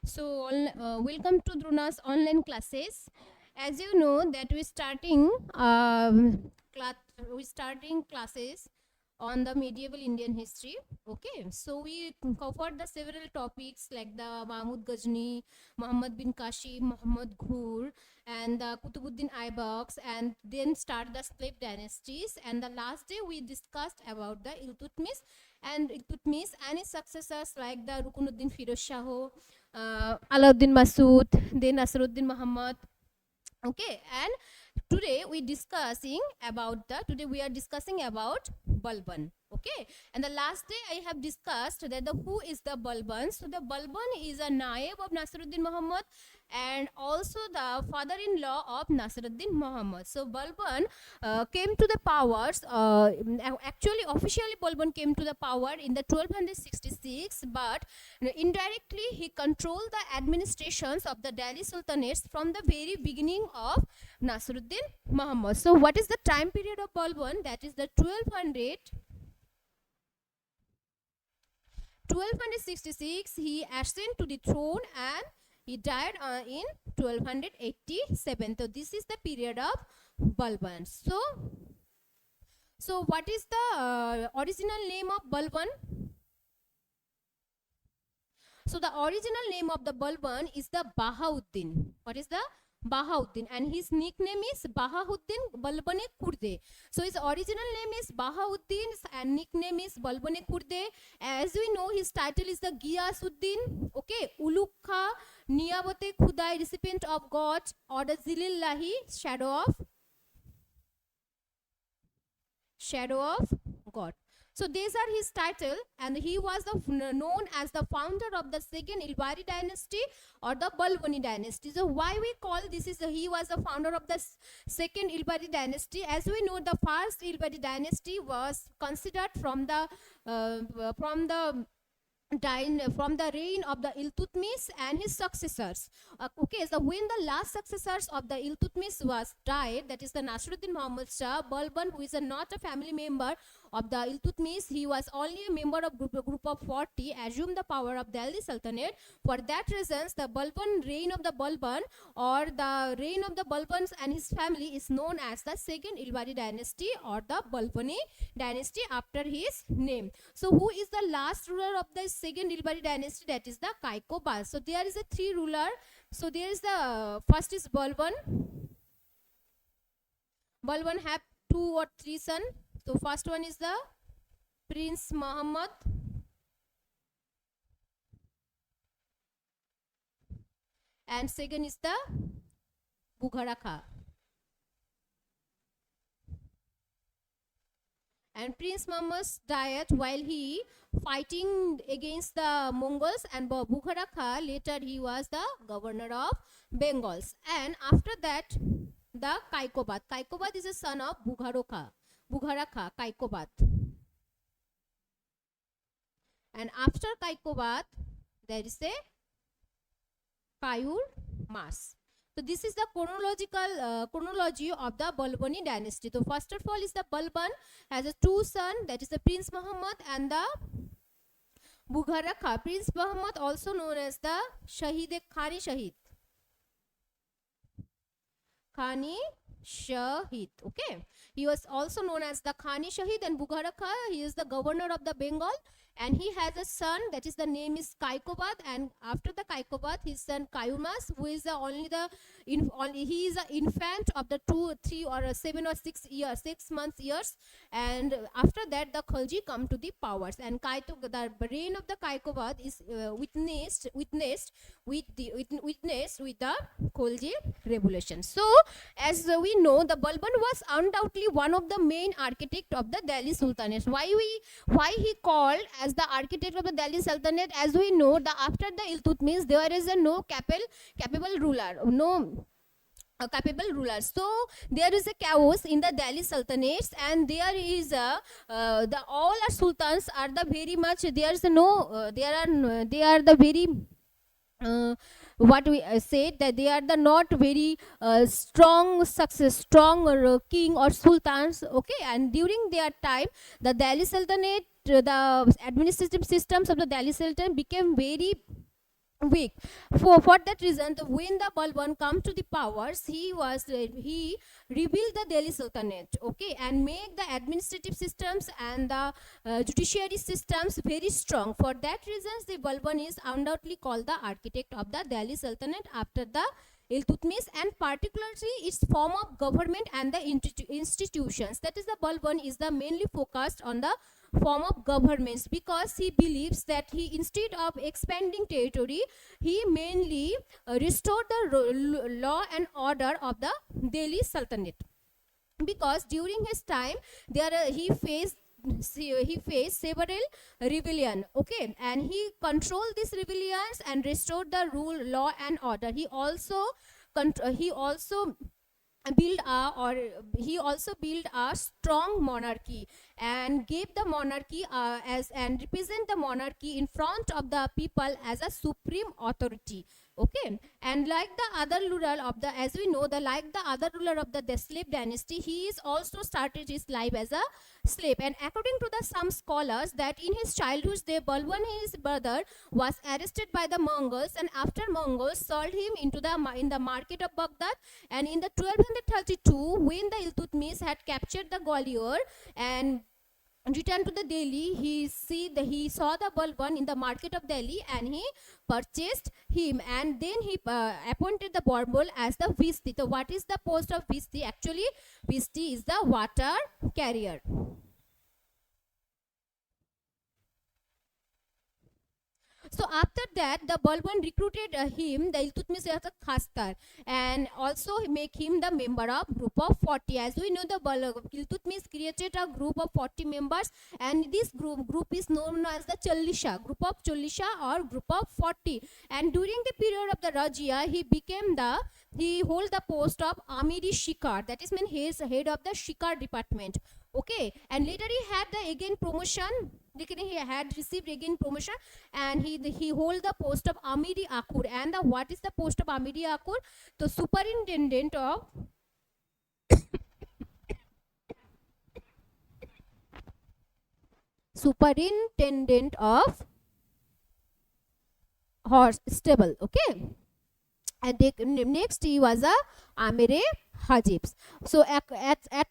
So, welcome to Dhronas online classes. As you know, that we're starting classes on the medieval Indian history. Okay, so we covered the several topics like the Mahmud Ghazni, Muhammad bin Qasim, Muhammad Ghur, and the Kutubuddin Aibaks, and then start the slave dynasties. And the last day we discussed about the Iltutmis and his successors like the Rukunuddin Firoz Shah, Alauddin Masood, then Nasruddin Muhammad. Okay, and today we are discussing about Balban. Okay, and the last day I have discussed that who is the Balban. So the Balban is a naib of Nasruddin Muhammad and also the father-in-law of Nasruddin Muhammad. So Balban came to the powers. Actually, officially Balban came to the power in the 1266, but indirectly he controlled the administrations of the Delhi Sultanates from the very beginning of Nasruddin Muhammad. So what is the time period of Balban? That is the 1266. He ascended to the throne and he died in 1287. So this is the period of Balban. So what is the original name of Balban? So the original name of the Balban is the Bahauddin. What is the Bahauddin? And his nickname is Bahauddin Balbane Kurde. So his original name is Bahauddin and nickname is Balbane Kurde. As we know, his title is the Giyasuddin. Okay, Uluk Kha, Niyabote Khudai, recipient of God, or the Zilillahi, shadow of God. So these are his title, and he was known as the founder of the second Ilbari dynasty or the Balbani dynasty. So why we call this is he was the founder of the second Ilbari dynasty. As we know, the first Ilbari dynasty was considered from the reign of the Iltutmis and his successors. Okay, so when the last successors of the Iltutmis was died, that is the Nasruddin Muhammad Shah, Balban, who is not a family member of the Iltutmis, he was only a member of group of 40, assumed the power of Delhi Sultanate. For that reasons, the reign of the Balban or the reign of the Balbans and his family is known as the second Ilbari dynasty or the Balbani dynasty after his name. So who is the last ruler of the second Ilbari dynasty? That is the Kaikobad. So there is a three ruler. So there is the first is Balban. Balban have 2 or 3 sons. So first one is the Prince Muhammad. And second is the Bukhara Khan. And Prince Muhammad died while he fighting against the Mongols, and Bukhara Khan later he was the governor of Bengals. And after that, the Kaikobad. Kaikobad is a son of Bukhara Khan, Kaikobad. And after Kaikobad, there is a Kayur Mas. So this is the chronology of the Balbani dynasty. So first of all is the Balban has a 2 sons, that is the Prince Muhammad and the Bukhara Khan. Prince Muhammad also known as the Khani Shahid. Okay, he was also known as the Khani Shahid, and Bukhara Khan, he is the governor of the Bengal, and he has a son, that is the name is Kaikobad, and after the Kaikobad his son Kayumas, who is he is an infant of the 2, 3 or 7 or 6 months years, and after that the Khalji come to the powers, and the reign of the Kaikobad is witnessed with the Khalji revolution. So as we know, the Balban was undoubtedly one of the main architects of the Delhi Sultanate. Why he called as the architect of the Delhi Sultanate? As we know, after the Iltutmis, there is no capable ruler. So there is a chaos in the Delhi Sultanates, and there is all our sultans are the very much. There is no. They are the very. What we said that they are the not very strong king or sultans. Okay, and during their time, the Delhi Sultanate, the administrative systems of the Delhi Sultanate became very weak. For that reason, when the Balban come to the powers, he rebuilt the Delhi Sultanate, okay, and make the administrative systems and the judiciary systems very strong. For that reasons, the Balban is undoubtedly called the architect of the Delhi Sultanate after the Iltutmish, and particularly its form of government and the institutions. That is, the Balban is the mainly focused on the form of governments, because he believes that he, instead of expanding territory, he mainly restored the law and order of the Delhi Sultanate, because during his time he faced several rebellion, okay, and he controlled these rebellions and restored the rule, law and order. He also build a or he also built a strong monarchy, and gave the monarchy as and represent the monarchy in front of the people as a supreme authority, okay. And like the other ruler of the, as we know, the like the other ruler of the slave dynasty, he is also started his life as a slave. And according to the some scholars, that in his childhood, the Balban, his brother, was arrested by the Mongols, and after Mongols sold him into the in the market of Baghdad. And in the 1232, when the Iltutmish had captured the Gwalior and returned to the Delhi, he saw the Balban in the market of Delhi, and he purchased him, and then he appointed the Balban as the Visti. So what is the post of Visti? Actually, Visti is the water carrier. So after that, the Balban recruited him, the Iltutmish, as a Khastar, and also make him the member of group of 40. As we know, the Iltutmish created a group of 40 members, and this group is known as the Challisha, group of Challisha or group of 40. And during the period of the Rajya, he hold the post of Amiri Shikar, that is mean he is head of the Shikar department, okay. And later he had the again promotion, he had received again promotion, and he hold the post of Amiri Akur. And what is the post of Amiri Akur? The superintendent of horse stable, okay. And next he was a Amire Hajibs. So at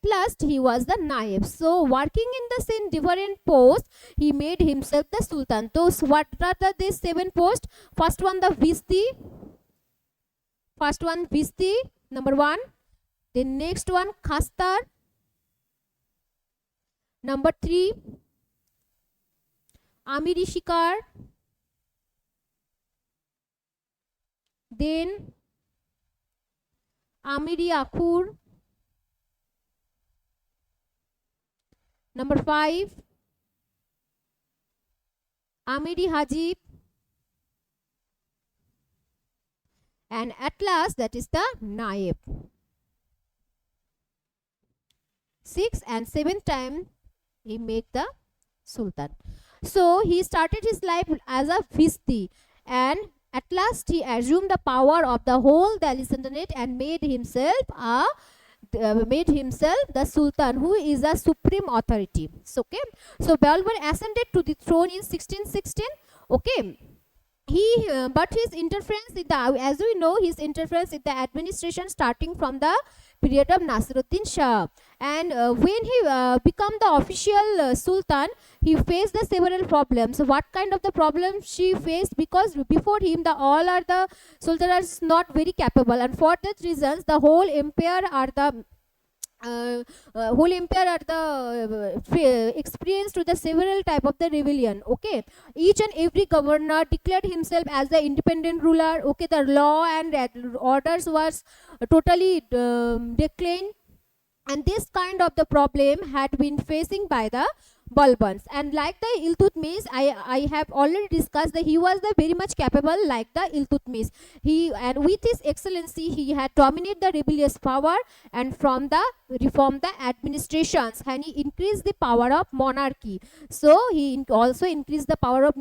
last he was the Naib. So working in the same different posts, he made himself the Sultan. So what are these 7 posts? First one, the Visti. Number 1. The next one, Khastar. Number 3, Amiri Shikar. Then Amiri Akur. Number 5, Amiri Hajib. And at last, that is the Naib. 6th and 7th time he made the Sultan. So he started his life as a Visti, and at last he assumed the power of the whole Delhi Sultanate and made himself the Sultan, who is a supreme authority. So, okay. So Balban ascended to the throne in 1616. Okay. But his interference in the, as we know, his interference in the administration starting from the period of Nasiruddin Shah, and when he became the official Sultan, he faced the several problems. So what kind of the problems she faced? Because before him, all are the sultans not very capable, and for that reasons, the whole empire are the experienced to the several type of the rebellion, okay. Each and every governor declared himself as the independent ruler, okay. The law and orders was totally declined, and this kind of the problem had been facing by the Balbans. And like the Iltutmish, I have already discussed that he was the very much capable like the Iltutmish. And with his excellency, he had dominated the rebellious power and from the reform the administrations, and he increased the power of monarchy. So he also increased the power of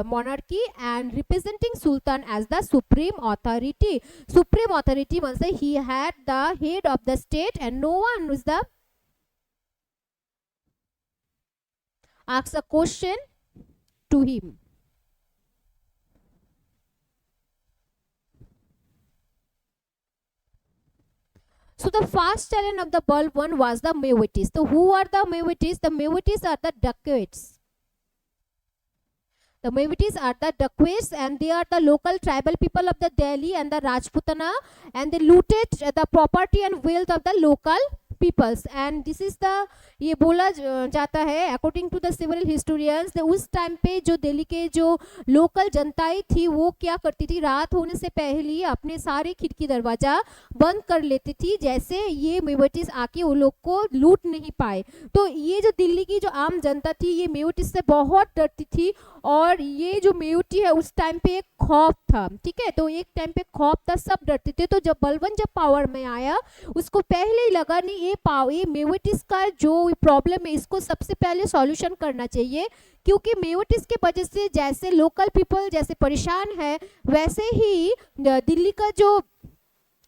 monarchy and representing Sultan as the supreme authority. Supreme authority means that he had the head of the state, and no one was the asks a question to him. So the first challenge of the Balban was the Mewatis. So who are the Mewatis? The Mewatis are the dacoits. The Mewatis are the dacoits, and they are the local tribal people of the Delhi and the Rajputana, and they looted the property and wealth of the local peoples. And this is the, ये बोला जाता है according to the civil historians, उस time पे जो दिल्ली के जो local जनताएं थी वो क्या करती थी, रात होने से पहले ही अपने सारे खिड़की दरवाजा बंद कर लेती थी, जैसे ये मेवाटिस आके वो लोग को लूट नहीं पाए। तो ये जो दिल्ली की जो आम जनता थी ये मेवाटिस से बहुत डरती थी, और ये जो मेवाटी है उस टाइम पे एक खौफ था, ठीक है, तो एक टाइम पे खौफ था, सब डरते थे। तो जब बलबन जब पावर में आया उसको पहले ही लगा नहीं ये मेवाटिस का जो प्रॉब्लम है इसको सबसे पहले सॉल्यूशन करना चाहिए, क्योंकि मेवाटिस के वजह से जैसे लोकल पीपल जैसे परेशान है वैसे ही दिल्ली का जो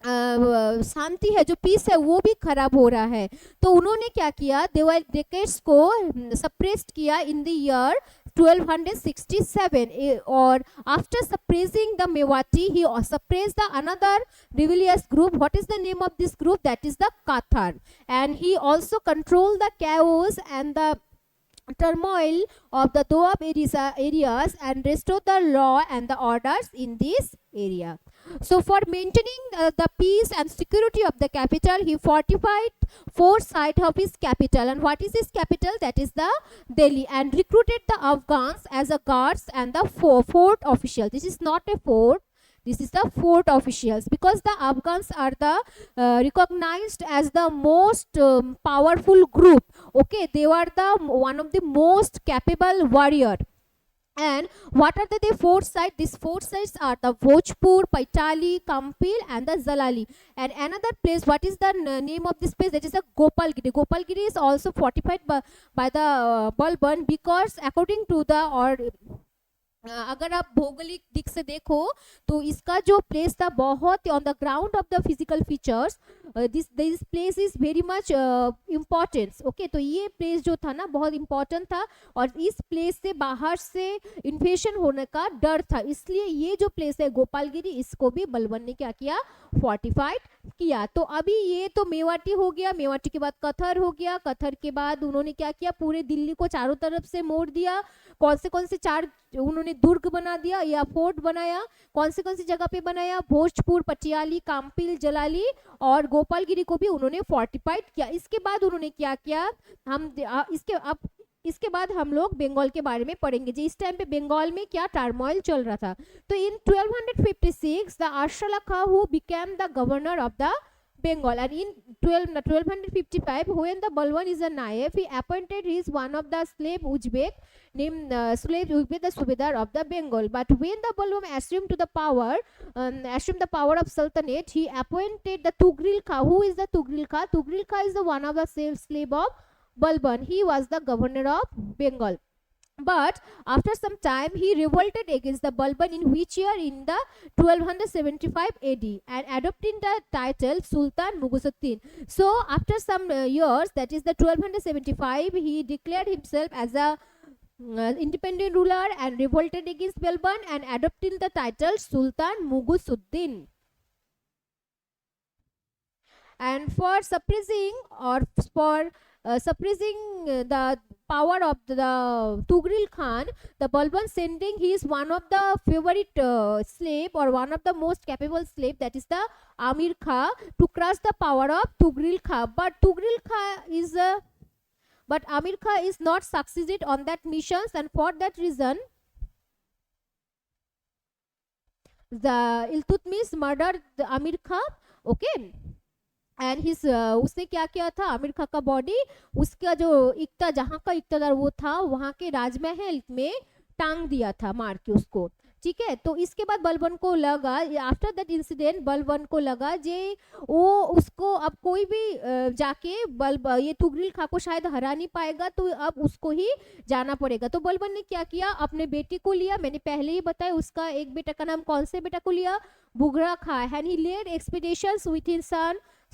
शांति है, जो पीस है वो भी खराब हो रहा है। तो उन्होंने क्या किया, डेकेट्स को सप्रेस्ड किया इन द ईयर 1267, और after suppressing the Mewati he suppressed the another rebellious group. What is the name of this group? That is the Kathar, and he also controlled the chaos and the turmoil of the Doab areas and restored the law and the orders in this area. So for maintaining the peace and security of the capital, he fortified four sides of his capital. And what is his capital? That is the Delhi, and recruited the Afghans as a guards and the fort officials. This is not a fort, this is the fort officials, because the Afghans are the recognized as the most powerful group. Okay, they were the one of the most capable warrior. And what are the four sites? These four sites are the Bhojpur, Paitali, Kampil and the Zalali. And another place, what is the name of this place? That is the Gopalgiri. Gopalgiri is also fortified by the Balban, because according to the अगर आप भौगोलिक दिख से देखो तो इसका जो place था बहुत on the ground of the physical features, this place is very much importance. Okay, तो ये प्लेस जो था ना बहुत इम्पॉर्टेंट था, और इस प्लेस से बाहर से इन्फेशन होने का डर था, इसलिए ये जो प्लेस है गोपालगिरी इसको भी बलबन ने क्या किया, फोर्टिफाइड किया। तो अभी ये तो मेवाटी हो गया, मेवाटी के बाद कथर हो गया, कथर के बाद उन्होंने क्या किया, पूरे दिल्ली को चारों तरफ से मोड़ दिया। कौन से चार उन्होंने दुर्ग बना दिया या फोर्ट बनाया, कौन सी जगह पे बनाया, भोजपुर, पटियाली, काम्पिल, जलाली और गोपालगिरी को भी उन्होंने फोर्टिफाइड किया। इसके बाद उन्होंने क्या किया, हम इसके बाद हम लोग बंगाल के बारे में पढ़ेंगे जी। इस टाइम पे बंगाल में क्या टर्मोइल चल रहा था। तो in 1256 the Arsalan Khan who became the governor of the Bengal, and in 1255 when the Balban is a naif, he appointed his one of the slave Uzbek named slave Uzbek the Subedar of the Bengal. But when the Balban assumed the power of Sultanate, he appointed the Tugril Khan. Who is the Tugril Khan? Tugril Khan is the one of the slave of Balban. He was the governor of Bengal. But after some time he revolted against the Balban, in which year, in the 1275 AD, and adopting the title Sultan Mugusuddin. So after some years, that is the 1275, he declared himself as a independent ruler and revolted against Balban and adopting the title Sultan Mugusuddin. And for suppressing the power of the Tugril Khan, the Balban sending his one of the favorite slave, or one of the most capable slave, that is the Amir Khan, to crush the power of Tugril Khan. But Amir Khan is not succeeded on that missions, and for that reason the Iltutmish murdered the Amir Khan. Okay, and his उसने क्या किया था, आमिर खां का body उसका जो जहाँ का इक्तदार वो था वहाँ के राजमहल में टांग दिया था, मार के उसको। ठीक है, तो इसके बाद बलबन को लगा, आफ्टर दैट इंसिडेंट बलबन को लगा जे वो उसको अब कोई भी जाके ये तुगरिल खां को शायद हरा नहीं पाएगा, तो अब उसको ही जाना पड़ेगा। तो बलबन ने क्या किया, अपने बेटे को लिया, मैंने पहले ही बताया उसका एक बेटा का नाम, कौन से बेटा को लिया, Bughra Khan, and he led expeditions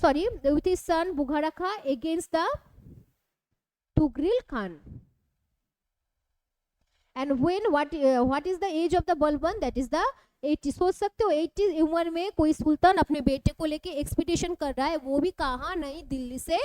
with his son Bughara Khan against the Tugril Khan. And when what is the age of the Balban? That is the 80, सोच सकते हो 80 उम्र में कोई सुल्तान अपने बेटे को लेके एक्सपीडिशन कर रहा है, वो भी कहाँ, नहीं दिल्ली से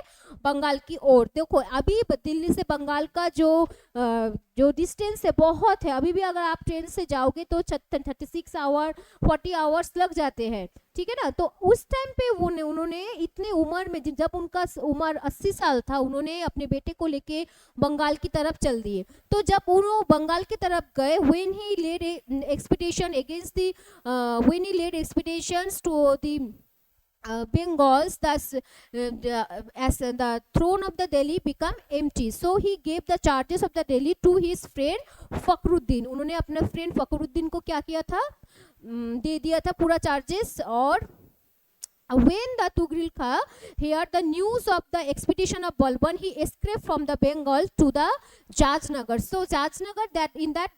बंगाल की ओर। देखो अभी दिल्ली से बंगाल का जो डिस्टेंस है बहुत है, अभी भी अगर आप ट्रेन से जाओगे तो 36 आवर 40 आवर्स लग जाते हैं, ठीक है ना। तो उस टाइम पे उन्होंने इतने उम्र में, जब उनका उम्र 80 साल था, उन्होंने अपने बेटे को लेके बंगाल की तरफ चल दिए। तो जब उन्होंने बंगाल की तरफ गए, when he led expedition against the when he led expeditions to the Bengals, thus as the throne of the Delhi become empty, so he gave the charges of the Delhi to his friend Fakhruddin. उन्होंने अपने friend Fakhruddin को क्या किया था, दे दिया था पूरा charges. और when the Tugril Khan heard the news of the expedition of Balban, he escaped from the Bengal to the Jajnagar. So Jajnagar, that in that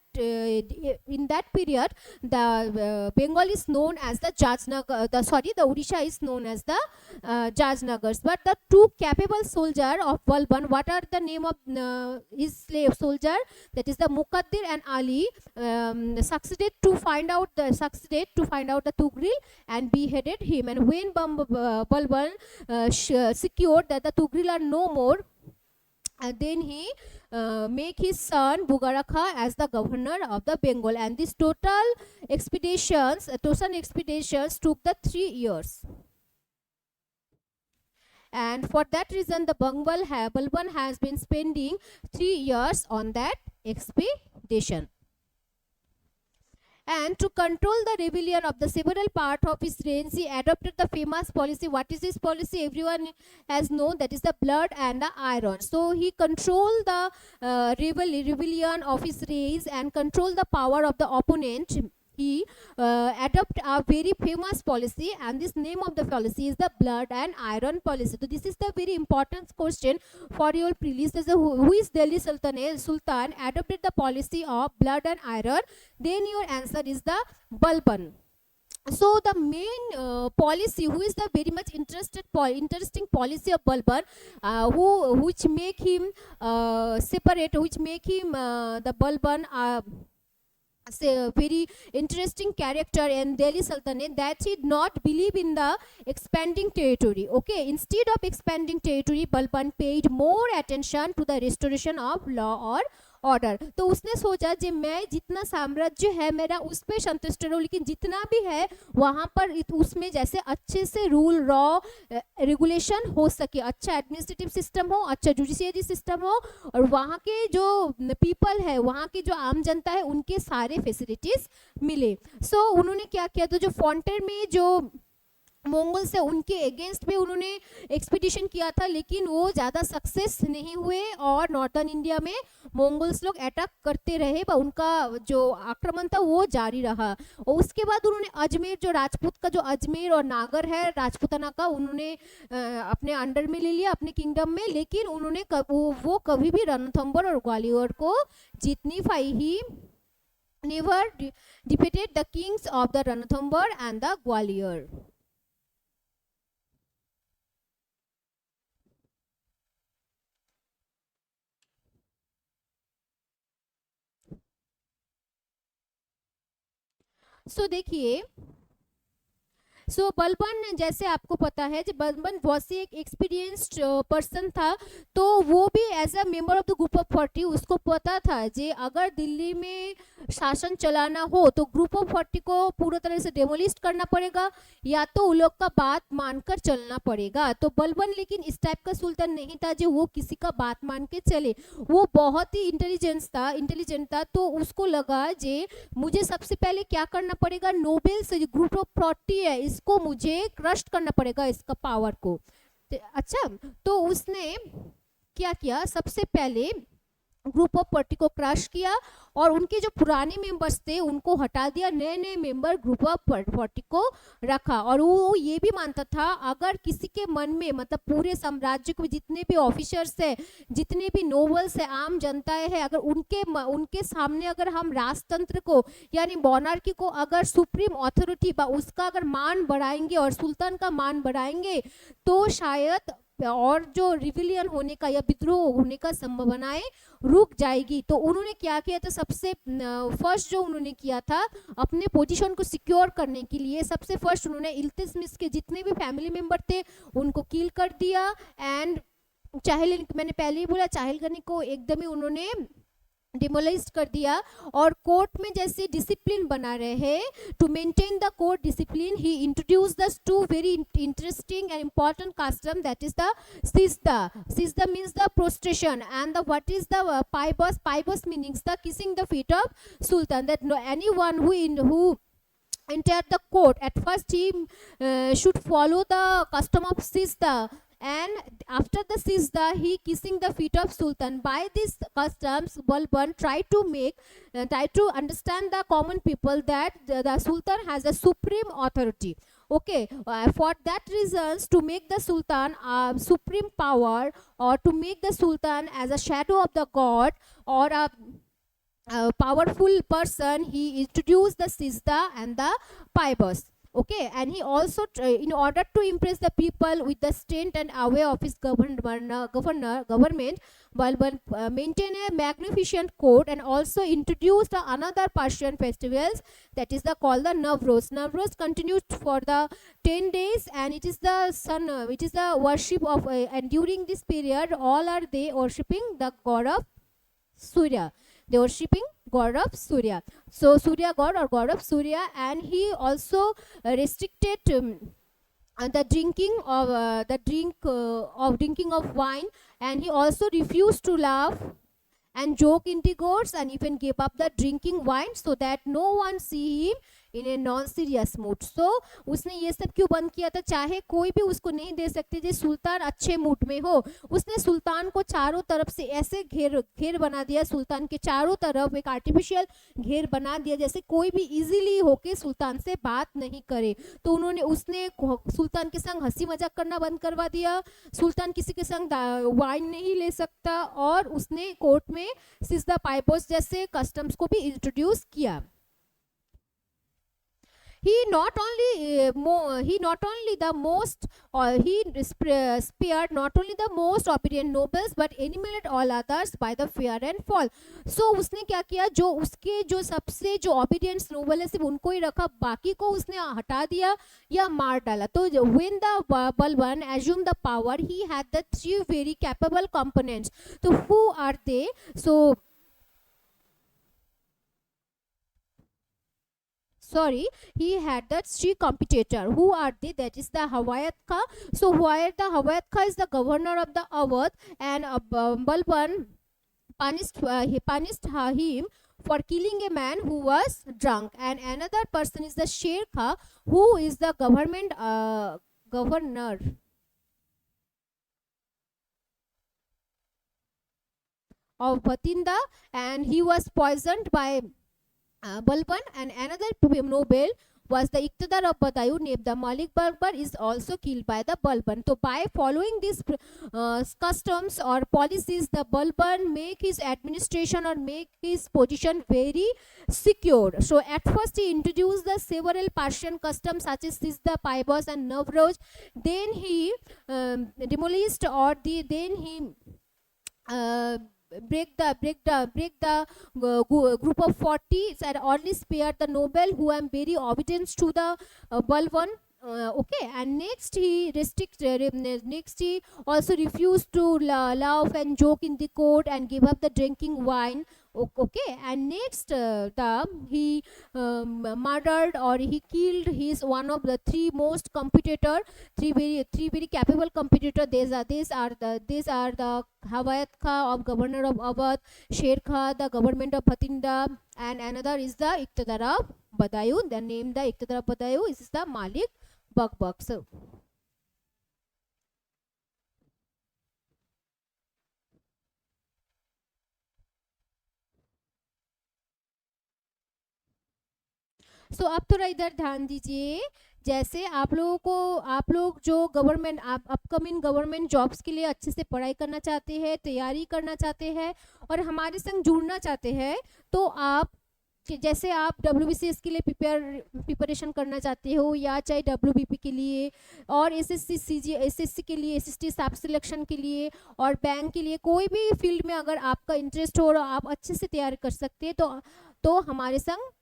period, the Bengal is known as the Jajnagar. The Odisha is known as the Jajnagars. But the two capable soldier of Balban, what are the name of his slave soldier? That is the Mukaddir and Ali, succeeded to find out the Tugril and beheaded him. And when Balban secured that the Tugril are no more, then he make his son Bugarakha as the governor of the Bengal. And this total expeditions took the 3 years. And for that reason, the Balban has been spending 3 years on that expedition. And to control the rebellion of the several part of his reign, he adopted the famous policy. What is this policy? Everyone has known, that is the blood and the iron. So he controlled the rebellion of his race and controlled the power of the opponent. He adopted a very famous policy, and this name of the policy is the blood and iron policy. So this is the very important question for your prelims. Who is Delhi Sultan adopted the policy of blood and iron? Then your answer is the Balban. So the main policy, who is the very much interesting policy of Balban, which make him separate, which make him the Balban a very interesting character in Delhi Sultanate, that he did not believe in the expanding territory. Okay, instead of expanding territory, Balban paid more attention to the restoration of law or order. तो उसने सोचा कि मैं जितना साम्राज्य है मेरा उस पर संतुष्ट रहूं, लेकिन जितना भी है वहाँ पर उसमें जैसे अच्छे से रूल रॉ रेगुलेशन हो सके, अच्छा एडमिनिस्ट्रेटिव सिस्टम हो, अच्छा जुडिशियरी सिस्टम हो, और वहाँ के जो पीपल है, वहाँ की जो आम जनता है, उनके सारे फैसिलिटीज मिले। सो उन्होंने क्या किया, तो जो फ्रंटियर में जो मंगोल्स है उनके अगेंस्ट में उन्होंने एक्सपीडिशन किया था, लेकिन वो ज़्यादा सक्सेस नहीं हुए और नॉर्थन इंडिया में मंगोल्स लोग अटैक करते रहे, उनका जो आक्रमण था वो जारी रहा। और उसके बाद उन्होंने अजमेर, जो राजपूत का जो अजमेर और नागर है राजपूताना का, उन्होंने अपने अंडर में ले लिया, अपने किंगडम में, लेकिन उन्होंने वो कभी भी रणथंभौर और ग्वालियर को जीत नहीं पाई। ही never defeated the kings of the Ranthambore and the Gwalior. सो देखिए, सो बलबन, जैसे आपको पता है जब बलबन बहुत ही एक एक्सपीरियंस्ड पर्सन था, तो वो भी as a member of the group of 40 उसको पता था कि अगर दिल्ली में शासन चलाना हो तो ग्रुप ऑफ 40 को पूरी तरह से डेमोलिस्ट करना पड़ेगा, या तो उन लोग का बात मानकर चलना पड़ेगा। तो बलबन लेकिन इस टाइप का सुल्तान नहीं था जो वो किसी का बात मान के चले, वो बहुत ही इंटेलिजेंट था। तो उसको लगा जे मुझे सबसे पहले क्या करना पड़ेगा, नोबेल्स ग्रुप ऑफ 40 है इसको मुझे क्रश करना पड़ेगा, इसका पावर को। अच्छा, तो उसने क्या किया, सबसे पहले ग्रुप ऑफ 40 को क्रश किया और उनके जो पुराने मेंबर्स थे उनको हटा दिया, नए नए मेंबर ग्रुप ऑफ 40 को रखा। और वो ये भी मानता था अगर किसी के मन में, मतलब पूरे साम्राज्य के जितने भी ऑफिसर्स है, जितने भी नोबल्स है, आम जनताएं है, अगर उनके सामने अगर हम राजतंत्र को यानी मोनार्की को अगर सुप्रीम अथॉरिटी उसका अगर मान बढ़ाएंगे और सुल्तान का मान बढ़ाएंगे, तो शायद और जो रिविलियन होने का या विद्रोह होने का संभावनाएं रुक जाएगी। तो उन्होंने क्या किया था, सबसे फर्स्ट जो उन्होंने किया था अपने पोजीशन को सिक्योर करने के लिए, सबसे फर्स्ट उन्होंने इल्तुतमिश के जितने भी फैमिली मेंबर थे उनको किल कर दिया। एंड चाहेल, मैंने पहले ही बोला, चाहेलगनी को एकदम ही उन्होंने डिमोलाइज कर दिया। और कोर्ट में जैसे डिसिप्लिन बना रहे हैं, to maintain the court discipline ही introduce the two very interesting and important custom, that is the sijda. Sijda means the prostration, and the what is the paibos? Paibos means the kissing the feet of sultan, that no, anyone who entered the court at first he should follow the custom of sijda, and after the sijda he kissing the feet of sultan. By these customs Balban tried to understand the common people that the sultan has a supreme authority. Okay, for that reasons, to make the sultan supreme power, or to make the sultan as a shadow of the god or a powerful person, he introduced the sijda and the paibos. Okay, and he also in order to impress the people with the strength and away of his government, Balban maintained a magnificent court and also introduced another Persian festivals, that is the called the Navroz. Navroz continues for the 10 days, and it is the sun, it is the worship of and during this period all are they worshipping the god of Surya. They worshipping god of Surya. So Surya god or god of Surya, and he also restricted the drinking of wine, and he also refused to laugh and joke in the courts, and even gave up the drinking wine so that no one see him in a non serious mood. So उसने ये सब क्यों बंद किया था? चाहे कोई भी उसको नहीं दे सकते जो सुल्तान अच्छे मूड में हो। उसने सुल्तान को चारों तरफ से ऐसे घेर बना दिया, सुल्तान के चारों तरफ एक आर्टिफिशियल घेर बना दिया जैसे कोई भी इजीली होके सुल्तान से बात नहीं करे। तो उसने सुल्तान के संग हंसी मजाक करना बंद करवा दिया, सुल्तान किसी के संग वाइन नहीं ले सकता, और उसने कोर्ट में सिजदा पाइपोस जैसे कस्टम्स को भी इंट्रोड्यूस किया। He not only spared not only the most obedient nobles but eliminated all others by the fear and fall. So उसने क्या किया, जो उसके जो सबसे जो obedient noble है सिर्फ उनको ही रखा, बाकी को उसने हटा दिया या मार डाला। तो when the Balban assumed the power, he had the three very capable components. So who are they? He had the three competitor. Who are they? That is the Hawayat Khan. So the Hawayat Khan is the governor of the Awadh, and Balban punished him for killing a man who was drunk. And another person is the Sher Khan, who is the governor of Bhatinda, and he was poisoned by Balban. And another noble was the Iqtidar of Badayu named the Malik Balban, is also killed by the Balban. So by following these customs or policies, the Balban make his administration or make his position very secure. So at first he introduced the several Persian customs such as Sijda, Paibos and Navroz. Then he demolished then he break the group of 40 and only spare the noble who am very obedient to the Balban. Okay, and next he also refused to laugh and joke in the court and give up the drinking wine. Okay, and next he murdered or he killed his one of the three most competitor, three very capable competitor. These are the Hawayat Khan of governor of Awadh, Sher Khan the government of Bhatinda, and another is the Iqtidar of Badayu. The name the Iqtidar of Badayu is the Malik Balban. सो अब थोड़ा इधर ध्यान दीजिए, जैसे आप लोग जो government upcoming government jobs के लिए अच्छे से पढ़ाई करना चाहते हैं, तैयारी करना चाहते हैं और हमारे संग जुड़ना चाहते हैं, तो आप जैसे आप WBCS के लिए प्रिपरेशन करना चाहते हो, या चाहे WBP के लिए, और SSC CG SSC के लिए, SST स्टाफ सिलेक्शन के लिए, और बैंक के लिए, कोई भी फील्ड में अगर आपका इंटरेस्ट हो और आप अच्छे से तैयार कर सकते हैं तो हमारे संग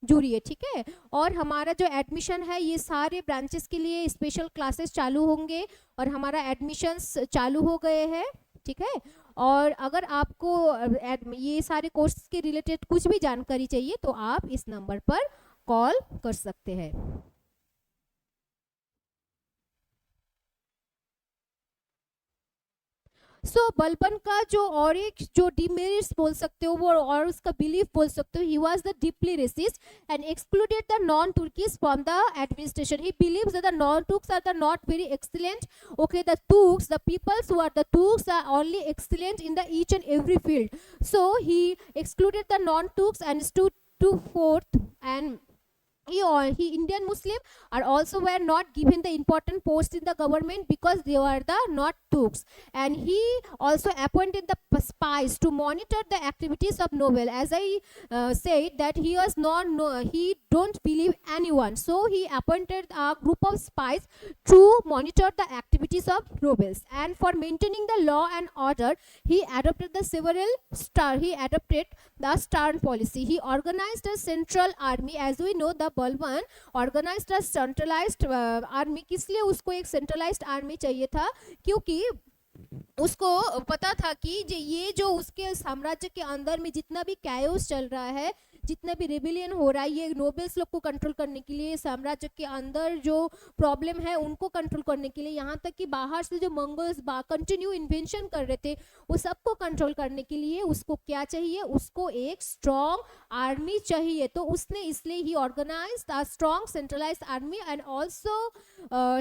जुड़िए, ठीक है। और हमारा जो एडमिशन है, ये सारे ब्रांचेस के लिए स्पेशल क्लासेस चालू होंगे और हमारा एडमिशन्स चालू हो गए हैं, ठीक है। और अगर आपको ये सारे कोर्स के रिलेटेड कुछ भी जानकारी चाहिए तो आप इस नंबर पर कॉल कर सकते हैं। सो बलबन का जो और एक जो डिमेरिट्स बोल सकते हो वो, और उसका बिलीफ बोल सकते हो, he was the deeply racist and excluded the non Turkis from the administration. He believes that the non-Turks are the not very excellent. Okay, the Turks, the peoples who are the Turks are only excellent in the each and every field. So he excluded the non-Turks and stood to fourth, and he Indian Muslim are also were not given the important post in the government because they were the not Turks. And he also appointed the spies to monitor the activities of Nobel. As I said that he was he don't believe anyone, so he appointed a group of spies to monitor the activities of rebels. And for maintaining the law and order, he adopted the stern policy. He organized a central army. As we know, the Balban organised a centralised army. किस लिए उसको एक centralised army चाहिए था? क्योंकि उसको पता था कि ये जो उसके साम्राज्य के अंदर में जितना भी कैओस चल रहा है, जितना भी रेबिलियन हो रहा है, ये नोबल्स लोग को कंट्रोल करने के लिए, साम्राज्य के अंदर जो प्रॉब्लम है उनको कंट्रोल करने के लिए, यहाँ तक कि बाहर से जो मंगोल्स कंटिन्यू इन्वेंशन कर रहे थे, वो सबको कंट्रोल करने के लिए उसको क्या चाहिए? उसको एक स्ट्रॉन्ग आर्मी चाहिए. तो उसने इसलिए ही organised a strong centralised army and also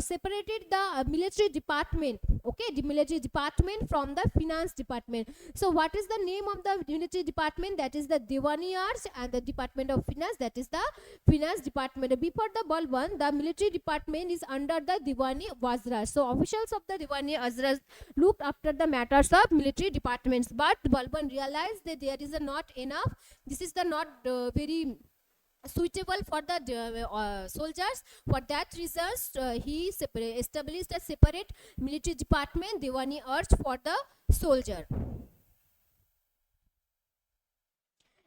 separated the military department, okay, the military department from the finance department. So what is the name of the military department? That is the Diwani Arts, and the department of finance, that is the finance department. Before the Balban, the military department is under the Diwani Wazras. So officials of the Diwani Wazras looked after the matters of military departments, but Balban realized that there is not enough, this is the not very suitable for the soldiers. For that reasons he established a separate military department, Diwani Arts, for the soldier.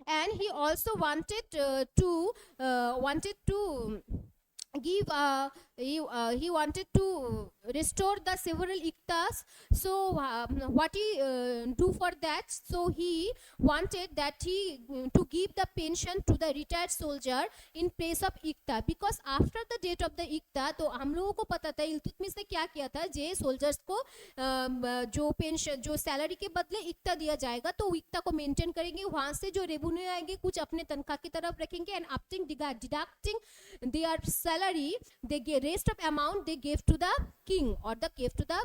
And he also wanted to give he wanted to restore the several iktas. So what he do for that? So he wanted that he to give the pension to the retired soldier in place of ikta, because after the date of the ikta, तो हम लोगों को पता था इल्तुतमिश ने क्या किया था, जे सोल्जर्स को जो पेंशन, जो सैलरी के बदले इक्ता दिया जाएगा, तो इक्ता को मेंटेन करेंगे, वहां से जो रेवेन्यू आएंगे कुछ अपने तनख्वाह की तरफ रखेंगे, and after deducting their salary, they gave rest of amount they gave to the king or the gave to the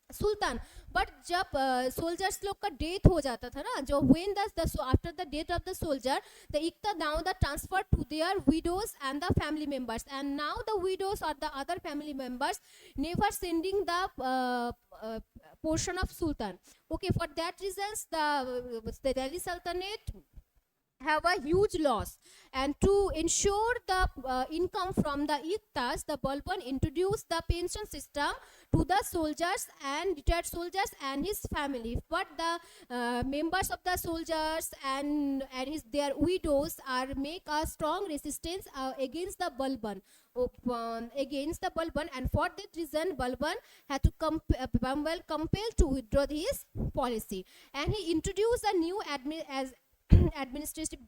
Sultan. But जब सोल्जर्स लोग का डेथ हो जाता था ना, जो when the after the death of the soldier, the ikta now the transfer to their widows and the family members, and now the widows or the other family members never sending the portion of sultan. Okay, for that reasons the Delhi Sultanate have a huge loss, and to ensure the income from the iktas, the Balban introduced the pension system to the soldiers and retired soldiers and his family. But the members of the soldiers and their widows are make a strong resistance against the Balban. And for that reason Balban had to compelled to withdraw his policy, and he introduced a new administrative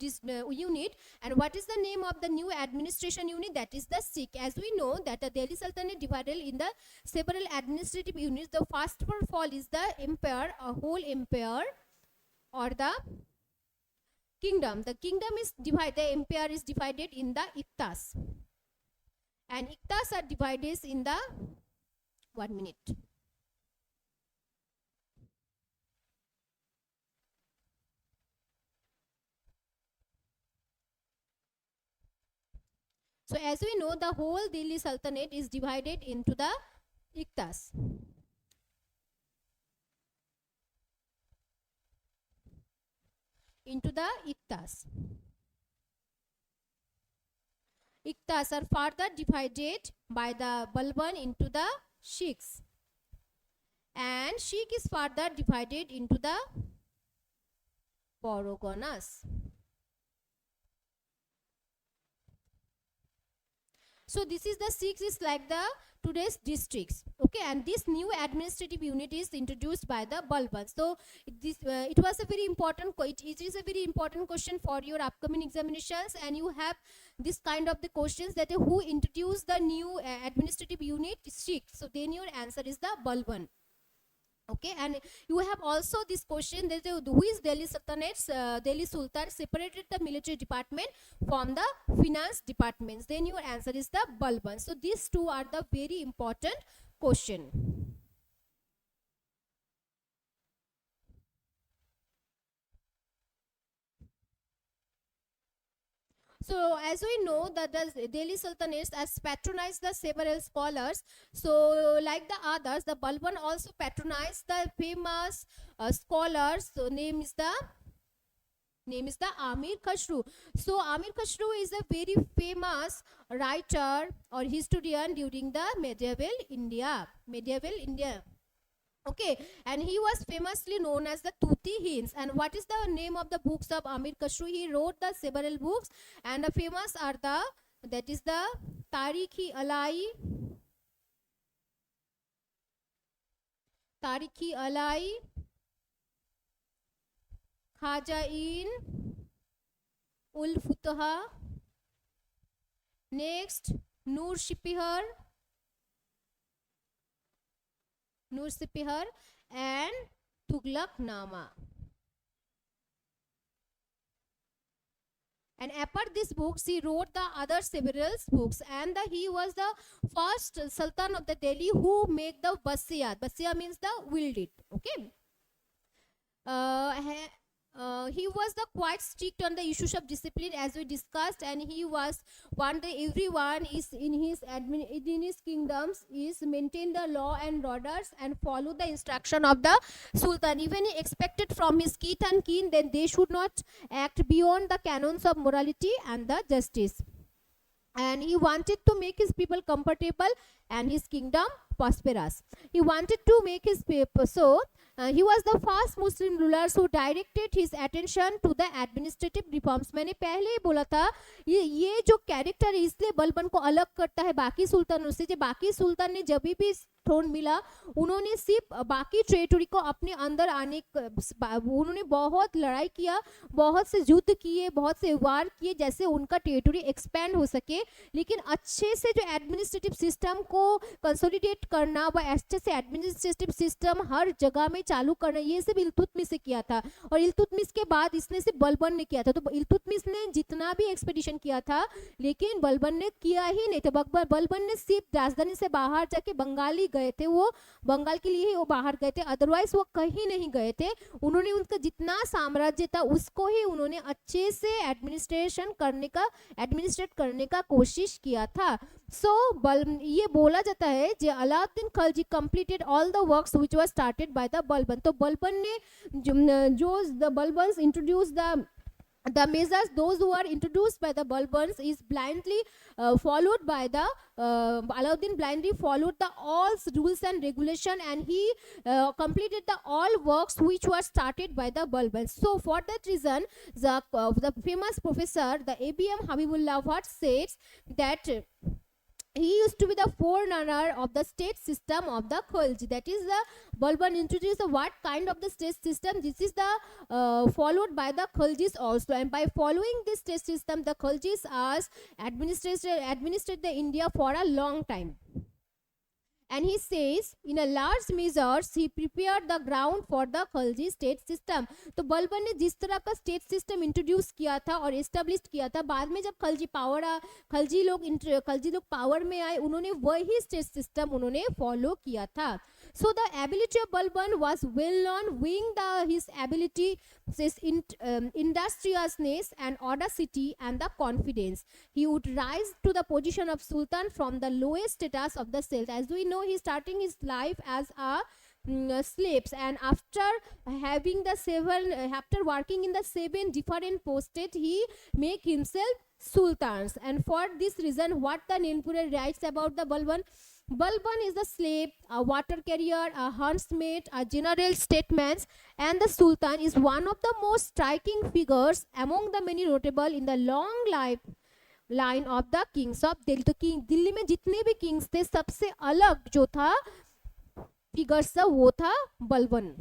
unit. And what is the name of the new administration unit? That is the Sikh. As we know that the Delhi Sultanate divided in the several administrative units. The first of all is the empire, a whole empire or the kingdom. The kingdom is divided, the empire is divided in the iktas, and iktas are divided in the 1 minute. So as we know, the whole Delhi Sultanate is divided into the iktas. into the Iktas. Iktas are further divided by the Balban into the Sheikhs, and Sheikh is further divided into the Parganas. So this is the six is like the today's districts, okay, and this new administrative unit is introduced by the Balban. So this it was a very important it is a very important question for your upcoming examinations, and you have this kind of the questions that who introduced the new administrative unit six. So then your answer is the Balban. Okay, and you have also this question that who is Delhi Sultanate's Delhi Sultan separated the military department from the finance departments. Then your answer is the Balban. So these two are the very important question. So as we know that the Delhi Sultanates has patronized the several scholars. So like the others, the Balban also patronized the famous scholars. So name is the Amir Khusro. So Amir Khusro is a very famous writer or historian during the medieval India. Okay, and he was famously known as the Tuti Hinds. And what is the name of the books of Amir Khusro? He wrote the several books, and the famous are the that is the Tarikh-i-Alai, Khaja-in ul Futuha, next Nur Shipihar, and Tughlaq Nama. And apart these books, he wrote the other several books, and he was the first Sultan of the Delhi who made the Basiyat. Basiyat means the willed it. Okay. He was the quite strict on the issues of discipline, as we discussed, and he was one day everyone is in his kingdoms is maintain the law and orders and follow the instruction of the Sultan. Even he expected from his kith and kin then they should not act beyond the canons of morality and the justice. And he wanted to make his people comfortable and his kingdom prosperous. He wanted to make his people so he was the first Muslim ruler who directed his attention to the administrative reforms. मैंने पहले ही बोला था ये जो character इसलिए बलबन को अलग करता है बाकी सुल्तानों से. बाकी सुल्तान ने जब भी थ्रोन मिला उन्होंने सिर्फ बाकी टेरिटरी को अपने अंदर आने उन्होंने बहुत लड़ाई किया, बहुत से युद्ध किए, बहुत से वार किए जैसे उनका टेरिटरी एक्सपैंड हो सके. लेकिन अच्छे से जो एडमिनिस्ट्रेटिव सिस्टम को कंसोलिडेट करना व अच्छे से एडमिनिस्ट्रेटिव सिस्टम हर जगह में चालू करना ये सब इल्तुतमिश से किया था. और इल्तुतमिश के बाद इसने सिर्फ बलबन ने किया था. तो इल्तुतमिश ने जितना भी एक्सपेडिशन किया था लेकिन बलबन ने किया ही नहीं था. बलबन ने सिर्फ राजधानी से बाहर जाके बंगाली गए थे, वो बंगाल के लिए ही वो बाहर गए थे, अदरवाइज वो कहीं नहीं गए थे. उन्होंने उनका जितना साम्राज्य था उसको ही उन्होंने अच्छे से एडमिनिस्ट्रेट करने का कोशिश किया था. सो ये बोला जाता है जे Alauddin Khilji completed all the works which was started by the Balban. तो बलबन ने जो the Balban's introduce the measures those who are introduced by the Balbans is blindly followed by the Alauddin blindly followed the all rules and regulation, and he completed the all works which were started by the Balbans. So for that reason the famous professor the ABM Habibullah what says that he used to be the forerunner of the state system of the Khilji. That is the Balban introduced the what kind of the state system. This is the followed by the Khiljis also, and by following this state system the Khiljis as administrated the India for a long time. And he says in a large measures he prepared the ground for the Khilji state system. तो बलबन ने जिस तरह का state system introduce किया था और establish किया था, बाद में जब खिलजी लोग पावर में आए उन्होंने वही स्टेट सिस्टम उन्होंने फॉलो किया था. So the ability of Balban was well known, wing his ability, his industriousness and audacity and the confidence. He would rise to the position of Sultan from the lowest status of the self. As we know, he starting his life as a slaves, and after having the after working in the 7 different posted, he make himself sultans. And for this reason, what the Nenpure writes about the Balban: Balban is a slave, a water carrier, a huntsman, a general statesman, and the Sultan is one of the most striking figures among the many notable in the long life line of the kings of Delhi. तो दिल्ली में जितने भी Kings थे, सबसे अलग जो था figures था वो था Balban.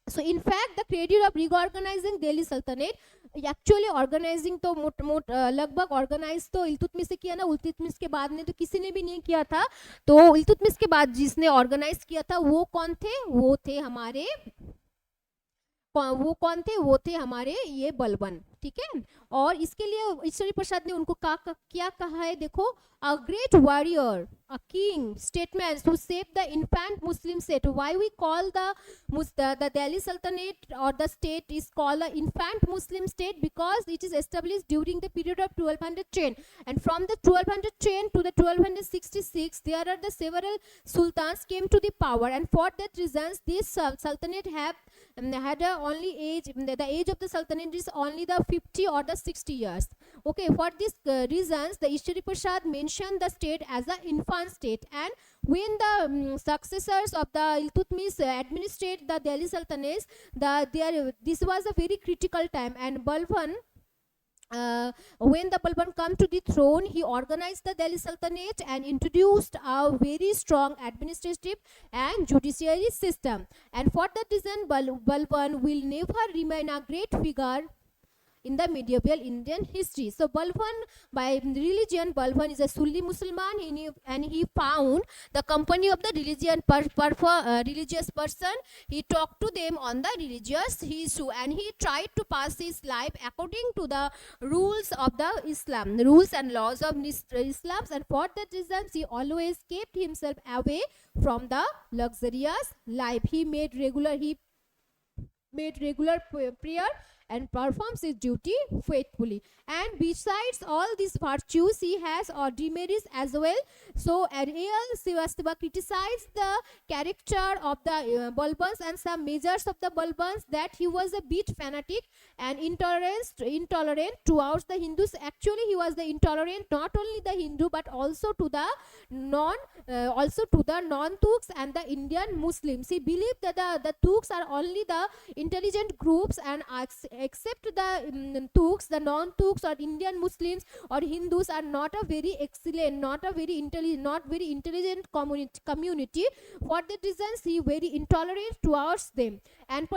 So in fact, the credit of reorganizing Delhi Sultanate, actually organising तो लगभग ऑर्गेनाइज तो इल्तुतमिश से किया ना, इल्तुतमिश के बाद ने तो किसी ने भी नहीं किया था. तो इल्तुतमिश के बाद जिसने ऑर्गेनाइज किया था वो कौन थे? वो थे हमारे ये बलबन. ठीक है. और इसके लिए ईश्वरी प्रसाद ने उनको क्या कहा है, देखो: a great warrior, a king, statesman who saved the infant Muslim state. Why we call the Delhi Sultanate or the state is called the infant Muslim state? Because it is established during the period of 1210, and from the 1210 to the 1266 there are the several sultans came to the power, and for that reasons this sultanate had only age, the age of the sultanate is only the 50 or the 60 years. Okay, for these reasons the Ishwari Prasad mentioned the state as an infant state, and when the successors of the Iltutmish administrate the Delhi Sultanates, this was a very critical time, and Balban, when the Balban come to the throne, he organized the Delhi Sultanate and introduced a very strong administrative and judiciary system. And for that reason, Balban will never remain a great figure in the medieval Indian history. So Balban, by religion, Balban is a Sunni Musliman, and he found the company of the religious person. He talked to them on the religious issue, and he tried to pass his life according to the rules of the Islam, the rules and laws of Islam. And for that reason, he always kept himself away from the luxurious life. He made regular prayer and performs his duty faithfully. And besides all these virtues, he has demerits as well. So Ariel Srivastava criticized the character of the Balbans and some measures of the Balbans, that he was a bit fanatic and intolerant towards the Hindus. Actually, he was the intolerant not only the Hindu but also to the non-Tuks and the Indian Muslims. He believed that the Tuks are only the intelligent groups, and except the Tuks, the non-Tuks or Indian Muslims or Hindus are not a very excellent, not very intelligent community. For that reasons, he very intolerant towards them. And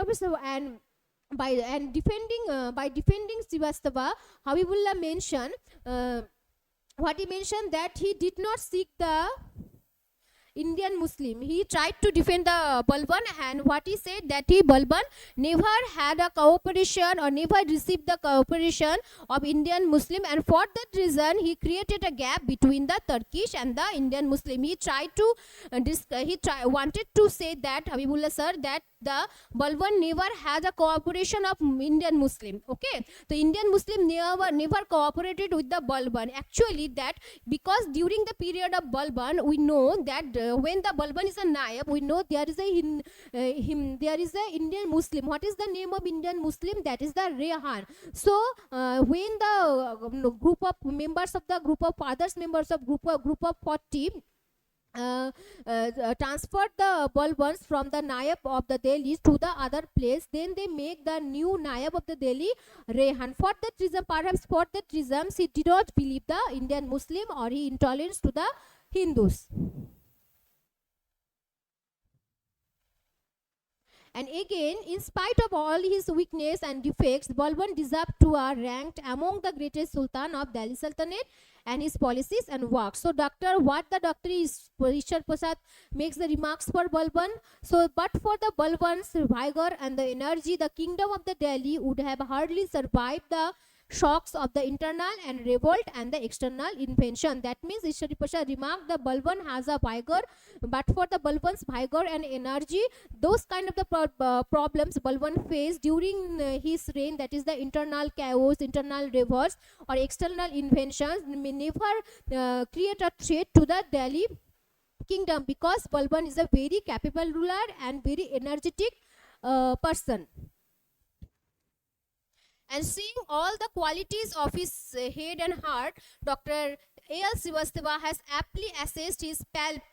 by defending Srivastava, Habibullah mentioned what he mentioned, that he did not seek the Indian Muslim. He tried to defend the Balban, and what he said, that Balban never had a cooperation or never received the cooperation of Indian Muslim, and for that reason he created a gap between the Turkish and the Indian Muslim. He tried to wanted to say that, Habibullah sir, that the Balban never had a cooperation of Indian Muslim. Okay, the Indian Muslim never cooperated with the Balban. Actually, that because during the period of Balban, we know that when the Balban is a Naib, we know there is a Indian Muslim. What is the name of Indian Muslim? That is the Rehan. So when the group of members of the group of fathers, members of group of 40 transferred the Balbans from the Naib of the Delhi to the other place, then they make the new Naib of the Delhi Rehan. For that reason, perhaps for that reason, he did not believe the Indian Muslim, or he intolerant to the Hindus. And again, in spite of all his weakness and defects, Balban deserved to are ranked among the greatest Sultan of Delhi Sultanate, and his policies and works. So what the doctor is, Ishwar Prasad makes the remarks for Balban. So but for the Balban's vigor and the energy, the kingdom of the Delhi would have hardly survived the shocks of the internal and revolt and the external invention. That means Ishwari Pasha remarked the Balban has a vigor, but for the Balban's vigor and energy, those kind of the problems Balban faced during his reign, that is the internal chaos, internal revolts or external inventions, may never create a threat to the Delhi kingdom, because Balban is a very capable ruler and very energetic person. And seeing all the qualities of his head and heart, Dr. A.L. Srivastava has aptly assessed his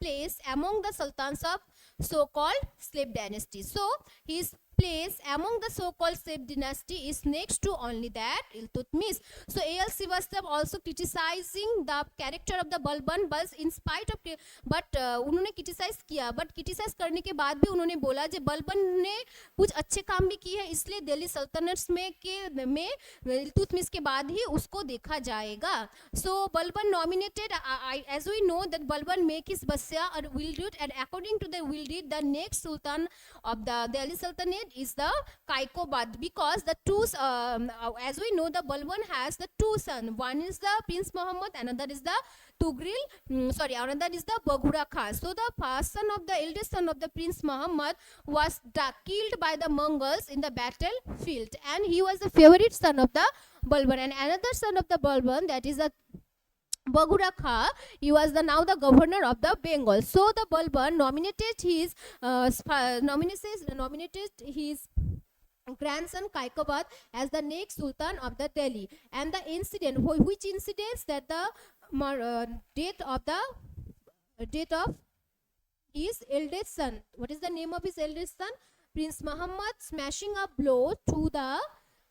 place among the sultans of so-called slave dynasty. So his place among the so-called slave dynasty is next to only that Iltutmish. So A.L. Srivastava also criticizing the character of the Balban, but in spite of उन्होंने criticise किया, but criticise करने के बाद भी उन्होंने बोला कि बलबन ने कुछ अच्छे काम भी किए हैं, इसलिए दिल्ली सल्तनत में इल्तुतमिश के बाद ही उसको देखा जाएगा. So Balban nominated, as we know that Balban make his बस्या और will deed, and according to the will deed the next sultan of the Delhi सल्तनत is the Kaikobad, because the two as we know the Balban has the two sons, one is the Prince Muhammad, another is the another is the Baghura Khan. So the first son of the eldest son of the Prince Muhammad was killed by the Mongols in the battlefield, and he was the favorite son of the Balban, and another son of the Balban, that is the Baghura Khan, he was now the governor of the Bengal. So the Balban nominated his grandson Kaikobad as the next Sultan of the Delhi. And the incident, which incidents, that the death of his eldest son. What is the name of his eldest son? Prince Muhammad smashing a blow to the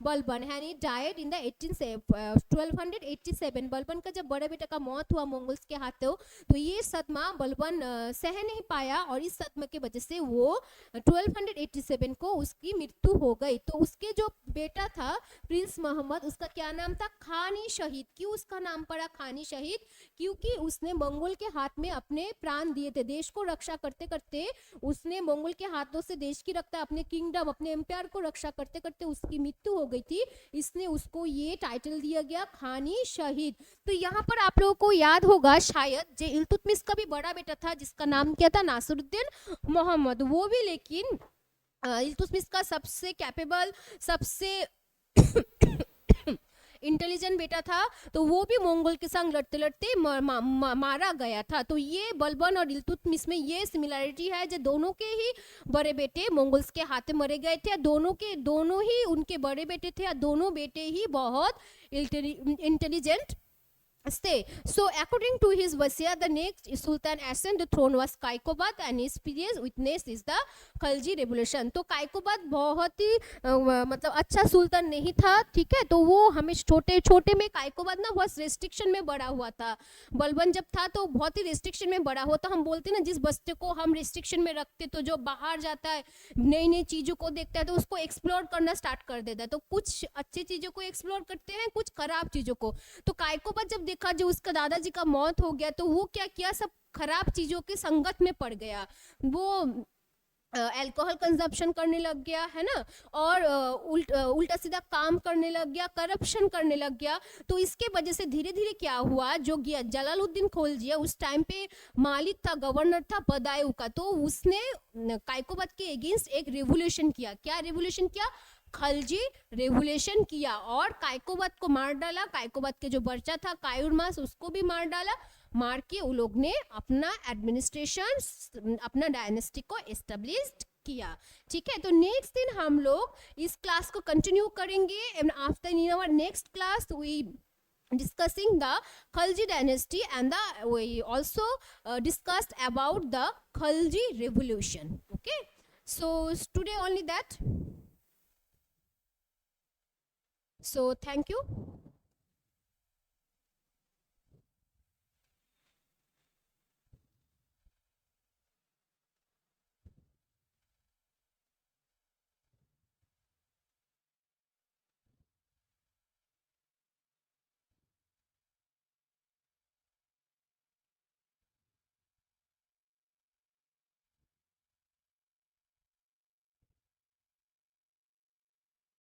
Balban, and he died in the 1287. Balban का जब बड़े बेटे का मौत हुआ Mongols के हाथों, तो ये सदमा बलबन सह नहीं पाया, और इस सदमा के वजह से वो 1287 को उसकी मृत्यु हो गई. तो उसके जो बेटा था प्रिंस मोहम्मद, उसका क्या नाम था? खानी शहीद. क्यों उसका नाम पड़ा खानी शहीद? क्योंकि उसने मंगोल के हाथ में अपने प्राण दिए थे. देश को रक्षा करते करते उसने मंगोल के हाथों से देश की रक्षा, अपने किंगडम, अपने एम्पायर को रक्षा करते करते उसकी मृत्यु हो गई थी, इसने उसको ये टाइटल दिया गया खानी शहीद. तो यहाँ पर आप लोगों को याद होगा शायद, जो इल्तुतमिश का भी बड़ा बेटा था जिसका नाम क्या था? नासिरुद्दीन मोहम्मद. वो भी लेकिन इल्तुतमिश का सबसे कैपेबल, सबसे इंटेलिजेंट बेटा था, तो वो भी मंगोल के संग लड़ते लड़ते मारा गया था. तो ये बलबन और इल्तुतमिश में ये सिमिलरिटी है, जो दोनों के ही बड़े बेटे मंगोल्स के हाथ में मरे गए थे, दोनों ही उनके बड़े बेटे थे, दोनों बेटे ही बहुत intelligent stay. So according to his wasiya, the next Sultan ascended the throne was Kaikobad, and his previous witness is the Khalji revolution. तो कायकोबाद बहुत ही मतलब अच्छा सुल्तान नहीं था, ठीक है. तो वो हमें छोटे छोटे में कायकोबाद ना बहुत रेस्ट्रिक्शन में बड़ा हुआ था. बलबन जब था तो बहुत ही रेस्ट्रिक्शन में बड़ा होता. हम बोलते ना जिस बच्चे को हम रेस्ट्रिक्शन में रखते तो जो बाहर जाता है नई नई चीज़ों को देखता है तो उसको एक्सप्लोर करना स्टार्ट कर देता है. तो कुछ अच्छी चीज़ों को एक्सप्लोर करते हैं, कुछ खराब चीज़ों को. तो कायकोबाद जब देखा जो उसका दादाजी का मौत हो गया तो वो क्या किया, सब खराब चीज़ों के संगत में पड़ गया. वो अल्कोहल कंजप्शन करने लग गया है ना, और उल्टा सीधा काम करने लग गया, करप्शन करने लग गया. तो इसके वजह से धीरे धीरे क्या हुआ, जो जलालुद्दीन खिलजिया उस टाइम पे मालिक था, गवर्नर था बदायूं का, तो उसने कायकोबाद के अगेंस्ट एक रेवोल्यूशन किया. क्या रेवोल्यूशन किया? खलजी रेवोल्यूशन किया, और कायकोबाद को मार डाला. कायकोबाद के जो बच्चा था कायुरमास, उसको भी मार डाला. मार के उन लोग ने अपना एडमिनिस्ट्रेशन, अपना डायनेस्टी को एस्टेब्लिश किया. ठीक है, तो नेक्स्ट दिन हम लोग इस क्लास को कंटिन्यू करेंगे. And after in our next class we discussing the Khalji dynasty, and we also discussed about the Khalji revolution. Okay, so today only that. So thank you.